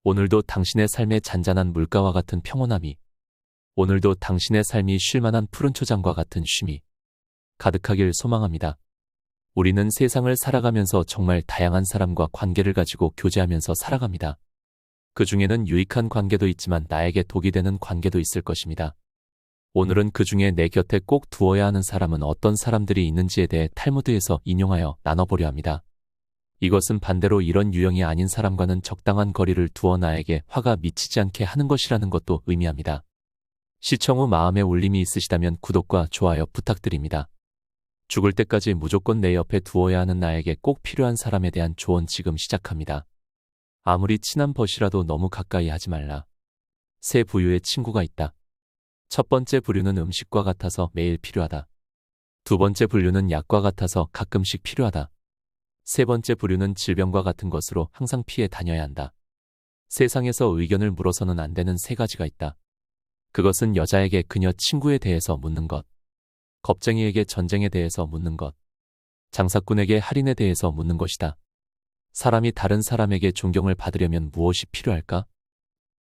오늘도 당신의 삶의 잔잔한 물가와 같은 평온함이, 오늘도 당신의 삶이 쉴만한 푸른 초장과 같은 쉼이 가득하길 소망합니다. 우리는 세상을 살아가면서 정말 다양한 사람과 관계를 가지고 교제하면서 살아갑니다. 그 중에는 유익한 관계도 있지만 나에게 독이 되는 관계도 있을 것입니다. 오늘은 그 중에 내 곁에 꼭 두어야 하는 사람은 어떤 사람들이 있는지에 대해 탈무드에서 인용하여 나눠보려 합니다. 이것은 반대로 이런 유형이 아닌 사람과는 적당한 거리를 두어 나에게 화가 미치지 않게 하는 것이라는 것도 의미합니다. 시청 후 마음에 울림이 있으시다면 구독과 좋아요 부탁드립니다. 죽을 때까지 무조건 내 옆에 두어야 하는 나에게 꼭 필요한 사람에 대한 조언 지금 시작합니다. 아무리 친한 벗이라도 너무 가까이 하지 말라. 세 부류의 친구가 있다. 첫 번째 부류는 음식과 같아서 매일 필요하다. 두 번째 부류는 약과 같아서 가끔씩 필요하다. 세 번째 부류는 질병과 같은 것으로 항상 피해 다녀야 한다. 세상에서 의견을 물어서는 안 되는 세 가지가 있다. 그것은 여자에게 그녀 친구에 대해서 묻는 것, 겁쟁이에게 전쟁에 대해서 묻는 것, 장사꾼에게 할인에 대해서 묻는 것이다. 사람이 다른 사람에게 존경을 받으려면 무엇이 필요할까?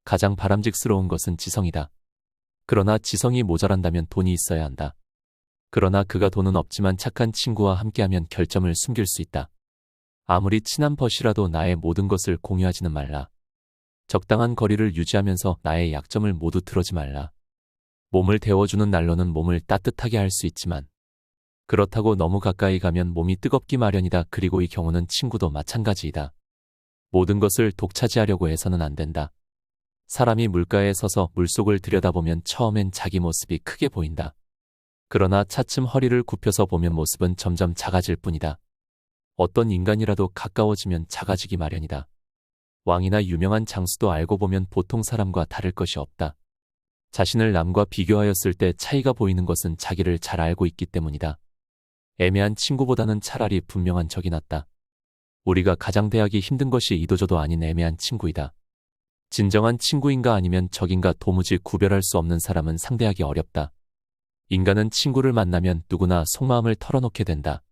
가장 바람직스러운 것은 지성이다. 그러나 지성이 모자란다면 돈이 있어야 한다. 그러나 그가 돈은 없지만 착한 친구와 함께하면 결점을 숨길 수 있다. 아무리 친한 벗이라도 나의 모든 것을 공유하지는 말라. 적당한 거리를 유지하면서 나의 약점을 모두 틀어지 말라. 몸을 데워주는 난로는 몸을 따뜻하게 할 수 있지만 그렇다고 너무 가까이 가면 몸이 뜨겁기 마련이다. 그리고 이 경우는 친구도 마찬가지이다. 모든 것을 독차지하려고 해서는 안 된다. 사람이 물가에 서서 물속을 들여다보면 처음엔 자기 모습이 크게 보인다. 그러나 차츰 허리를 굽혀서 보면 모습은 점점 작아질 뿐이다. 어떤 인간이라도 가까워지면 작아지기 마련이다. 왕이나 유명한 장수도 알고 보면 보통 사람과 다를 것이 없다. 자신을 남과 비교하였을 때 차이가 보이는 것은 자기를 잘 알고 있기 때문이다. 애매한 친구보다는 차라리 분명한 적이 낫다. 우리가 가장 대하기 힘든 것이 이도저도 아닌 애매한 친구이다. 진정한 친구인가 아니면 적인가 도무지 구별할 수 없는 사람은 상대하기 어렵다. 인간은 친구를 만나면 누구나 속마음을 털어놓게 된다.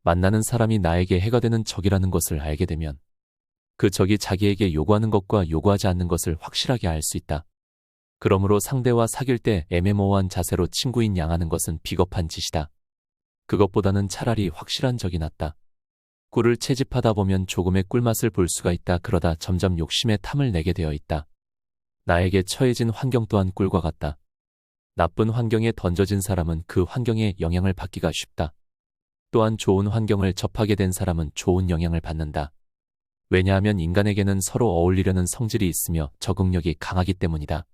만나는 사람이 나에게 해가 되는 적이라는 것을 알게 되면 그 적이 자기에게 요구하는 것과 요구하지 않는 것을 확실하게 알 수 있다. 그러므로 상대와 사귈 때 애매모호한 자세로 친구인 양하는 것은 비겁한 짓이다. 그것보다는 차라리 확실한 적이 낫다. 꿀을 채집하다 보면 조금의 꿀맛을 볼 수가 있다. 그러다 점점 욕심에 탐을 내게 되어 있다. 나에게 처해진 환경 또한 꿀과 같다. 나쁜 환경에 던져진 사람은 그 환경에 영향을 받기가 쉽다. 또한 좋은 환경을 접하게 된 사람은 좋은 영향을 받는다. 왜냐하면 인간에게는 서로 어울리려는 성질이 있으며 적응력이 강하기 때문이다.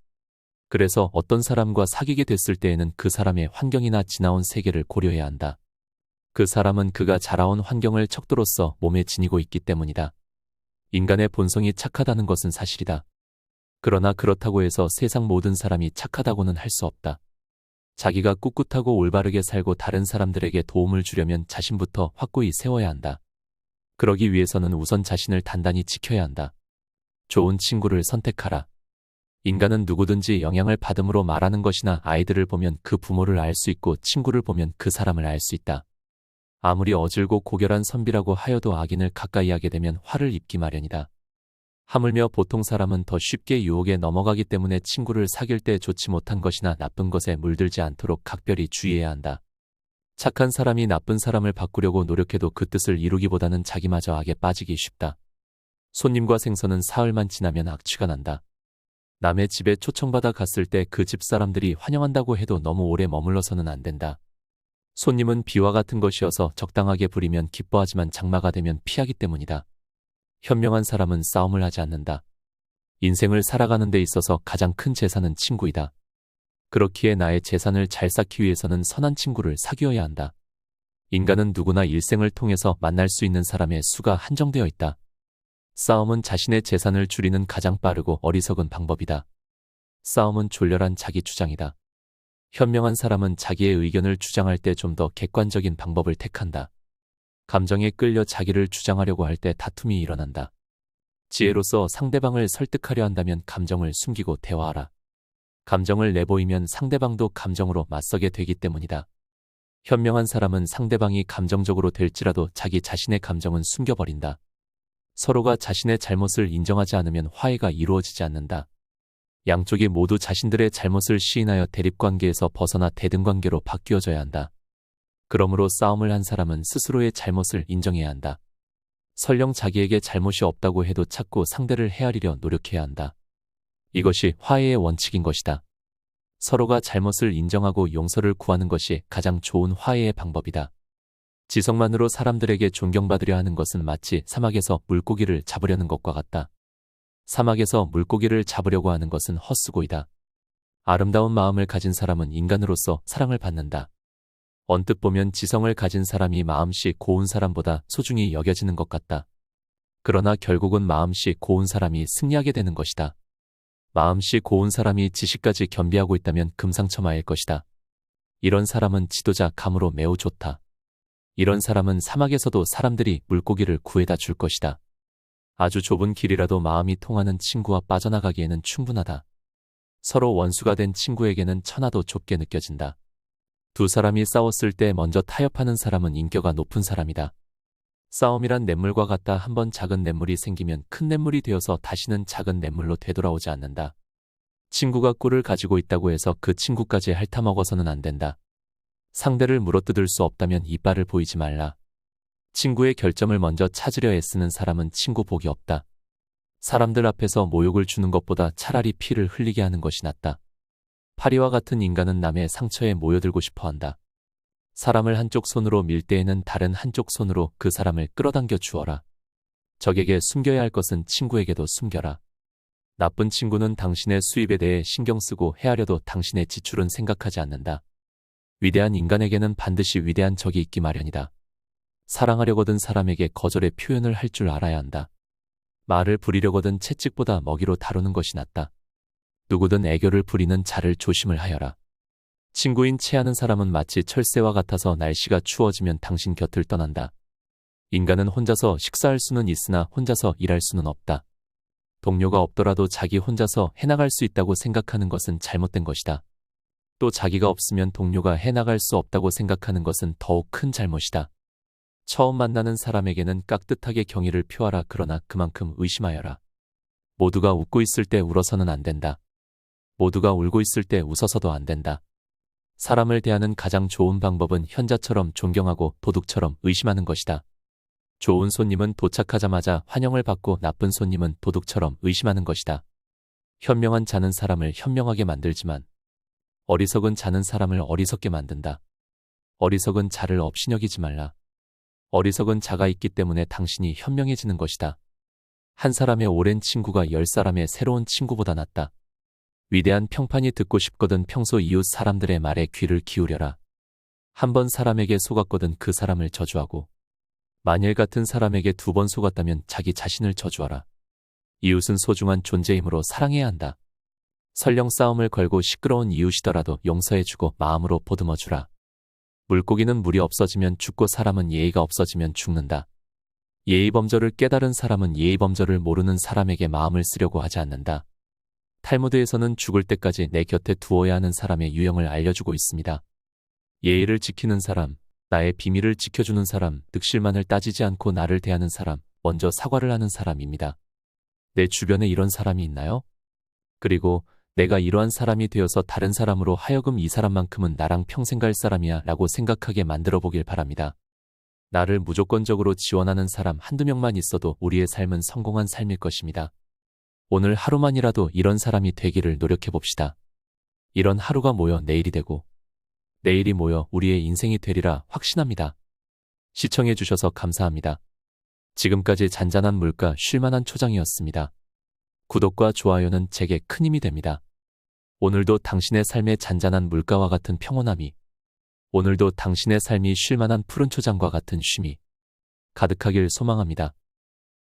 그래서 어떤 사람과 사귀게 됐을 때에는 그 사람의 환경이나 지나온 세계를 고려해야 한다. 그 사람은 그가 자라온 환경을 척도로써 몸에 지니고 있기 때문이다. 인간의 본성이 착하다는 것은 사실이다. 그러나 그렇다고 해서 세상 모든 사람이 착하다고는 할 수 없다. 자기가 꿋꿋하고 올바르게 살고 다른 사람들에게 도움을 주려면 자신부터 확고히 세워야 한다. 그러기 위해서는 우선 자신을 단단히 지켜야 한다. 좋은 친구를 선택하라. 인간은 누구든지 영향을 받음으로 말하는 것이나 아이들을 보면 그 부모를 알 수 있고 친구를 보면 그 사람을 알 수 있다. 아무리 어질고 고결한 선비라고 하여도 악인을 가까이 하게 되면 화를 입기 마련이다. 하물며 보통 사람은 더 쉽게 유혹에 넘어가기 때문에 친구를 사귈 때 좋지 못한 것이나 나쁜 것에 물들지 않도록 각별히 주의해야 한다. 착한 사람이 나쁜 사람을 바꾸려고 노력해도 그 뜻을 이루기보다는 자기마저 악에 빠지기 쉽다. 손님과 생선은 사흘만 지나면 악취가 난다. 남의 집에 초청받아 갔을 때 그 집 사람들이 환영한다고 해도 너무 오래 머물러서는 안 된다. 손님은 비와 같은 것이어서 적당하게 부리면 기뻐하지만 장마가 되면 피하기 때문이다. 현명한 사람은 싸움을 하지 않는다. 인생을 살아가는 데 있어서 가장 큰 재산은 친구이다. 그렇기에 나의 재산을 잘 쌓기 위해서는 선한 친구를 사귀어야 한다. 인간은 누구나 일생을 통해서 만날 수 있는 사람의 수가 한정되어 있다. 싸움은 자신의 재산을 줄이는 가장 빠르고 어리석은 방법이다. 싸움은 졸렬한 자기 주장이다. 현명한 사람은 자기의 의견을 주장할 때 좀 더 객관적인 방법을 택한다. 감정에 끌려 자기를 주장하려고 할 때 다툼이 일어난다. 지혜로서 상대방을 설득하려 한다면 감정을 숨기고 대화하라. 감정을 내보이면 상대방도 감정으로 맞서게 되기 때문이다. 현명한 사람은 상대방이 감정적으로 될지라도 자기 자신의 감정은 숨겨버린다. 서로가 자신의 잘못을 인정하지 않으면 화해가 이루어지지 않는다. 양쪽이 모두 자신들의 잘못을 시인하여 대립관계에서 벗어나 대등관계로 바뀌어져야 한다. 그러므로 싸움을 한 사람은 스스로의 잘못을 인정해야 한다. 설령 자기에게 잘못이 없다고 해도 자꾸 상대를 헤아리려 노력해야 한다. 이것이 화해의 원칙인 것이다. 서로가 잘못을 인정하고 용서를 구하는 것이 가장 좋은 화해의 방법이다. 지성만으로 사람들에게 존경받으려 하는 것은 마치 사막에서 물고기를 잡으려는 것과 같다. 사막에서 물고기를 잡으려고 하는 것은 헛수고이다. 아름다운 마음을 가진 사람은 인간으로서 사랑을 받는다. 언뜻 보면 지성을 가진 사람이 마음씨 고운 사람보다 소중히 여겨지는 것 같다. 그러나 결국은 마음씨 고운 사람이 승리하게 되는 것이다. 마음씨 고운 사람이 지식까지 겸비하고 있다면 금상첨화일 것이다. 이런 사람은 지도자 감으로 매우 좋다. 이런 사람은 사막에서도 사람들이 물고기를 구해다 줄 것이다. 아주 좁은 길이라도 마음이 통하는 친구와 빠져나가기에는 충분하다. 서로 원수가 된 친구에게는 천하도 좁게 느껴진다. 두 사람이 싸웠을 때 먼저 타협하는 사람은 인격이 높은 사람이다. 싸움이란 냇물과 같다. 한번 작은 냇물이 생기면 큰 냇물이 되어서 다시는 작은 냇물로 되돌아오지 않는다. 친구가 꿀을 가지고 있다고 해서 그 친구까지 핥아먹어서는 안 된다. 상대를 물어뜯을 수 없다면 이빨을 보이지 말라. 친구의 결점을 먼저 찾으려 애쓰는 사람은 친구 복이 없다. 사람들 앞에서 모욕을 주는 것보다 차라리 피를 흘리게 하는 것이 낫다. 파리와 같은 인간은 남의 상처에 모여들고 싶어 한다. 사람을 한쪽 손으로 밀 때에는 다른 한쪽 손으로 그 사람을 끌어당겨 주어라. 적에게 숨겨야 할 것은 친구에게도 숨겨라. 나쁜 친구는 당신의 수입에 대해 신경 쓰고 헤아려도 당신의 지출은 생각하지 않는다. 위대한 인간에게는 반드시 위대한 적이 있기 마련이다. 사랑하려거든 사람에게 거절의 표현을 할 줄 알아야 한다. 말을 부리려거든 채찍보다 먹이로 다루는 것이 낫다. 누구든 애교를 부리는 자를 조심을 하여라. 친구인 체하는 사람은 마치 철새와 같아서 날씨가 추워지면 당신 곁을 떠난다. 인간은 혼자서 식사할 수는 있으나 혼자서 일할 수는 없다. 동료가 없더라도 자기 혼자서 해나갈 수 있다고 생각하는 것은 잘못된 것이다. 또 자기가 없으면 동료가 해나갈 수 없다고 생각하는 것은 더욱 큰 잘못이다. 처음 만나는 사람에게는 깍듯하게 경의를 표하라. 그러나 그만큼 의심하여라. 모두가 웃고 있을 때 울어서는 안 된다. 모두가 울고 있을 때 웃어서도 안 된다. 사람을 대하는 가장 좋은 방법은 현자처럼 존경하고 도둑처럼 의심하는 것이다. 좋은 손님은 도착하자마자 환영을 받고 나쁜 손님은 도둑처럼 의심하는 것이다. 현명한 자는 사람을 현명하게 만들지만 어리석은 자는 사람을 어리석게 만든다. 어리석은 자를 업신여기지 말라. 어리석은 자가 있기 때문에 당신이 현명해지는 것이다. 한 사람의 오랜 친구가 10사람의 새로운 친구보다 낫다. 위대한 평판이 듣고 싶거든 평소 이웃 사람들의 말에 귀를 기울여라. 한 번 사람에게 속았거든 그 사람을 저주하고 만일 같은 사람에게 2번 속았다면 자기 자신을 저주하라. 이웃은 소중한 존재이므로 사랑해야 한다. 설령 싸움을 걸고 시끄러운 이웃이더라도 용서해주고 마음으로 보듬어주라. 물고기는 물이 없어지면 죽고 사람은 예의가 없어지면 죽는다. 예의범절을 깨달은 사람은 예의범절을 모르는 사람에게 마음을 쓰려고 하지 않는다. 탈무드에서는 죽을 때까지 내 곁에 두어야 하는 사람의 유형을 알려주고 있습니다. 예의를 지키는 사람, 나의 비밀을 지켜주는 사람, 득실만을 따지지 않고 나를 대하는 사람, 먼저 사과를 하는 사람입니다. 내 주변에 이런 사람이 있나요? 그리고 내가 이러한 사람이 되어서 다른 사람으로 하여금 이 사람만큼은 나랑 평생 갈 사람이야 라고 생각하게 만들어 보길 바랍니다. 나를 무조건적으로 지원하는 사람 한두 명만 있어도 우리의 삶은 성공한 삶일 것입니다. 오늘 하루만이라도 이런 사람이 되기를 노력해 봅시다. 이런 하루가 모여 내일이 되고 내일이 모여 우리의 인생이 되리라 확신합니다. 시청해 주셔서 감사합니다. 지금까지 잔잔한 물가 쉴만한 초장이었습니다. 구독과 좋아요는 제게 큰 힘이 됩니다. 오늘도 당신의 삶의 잔잔한 물가와 같은 평온함이, 오늘도 당신의 삶이 쉴만한 푸른 초장과 같은 쉼이 가득하길 소망합니다.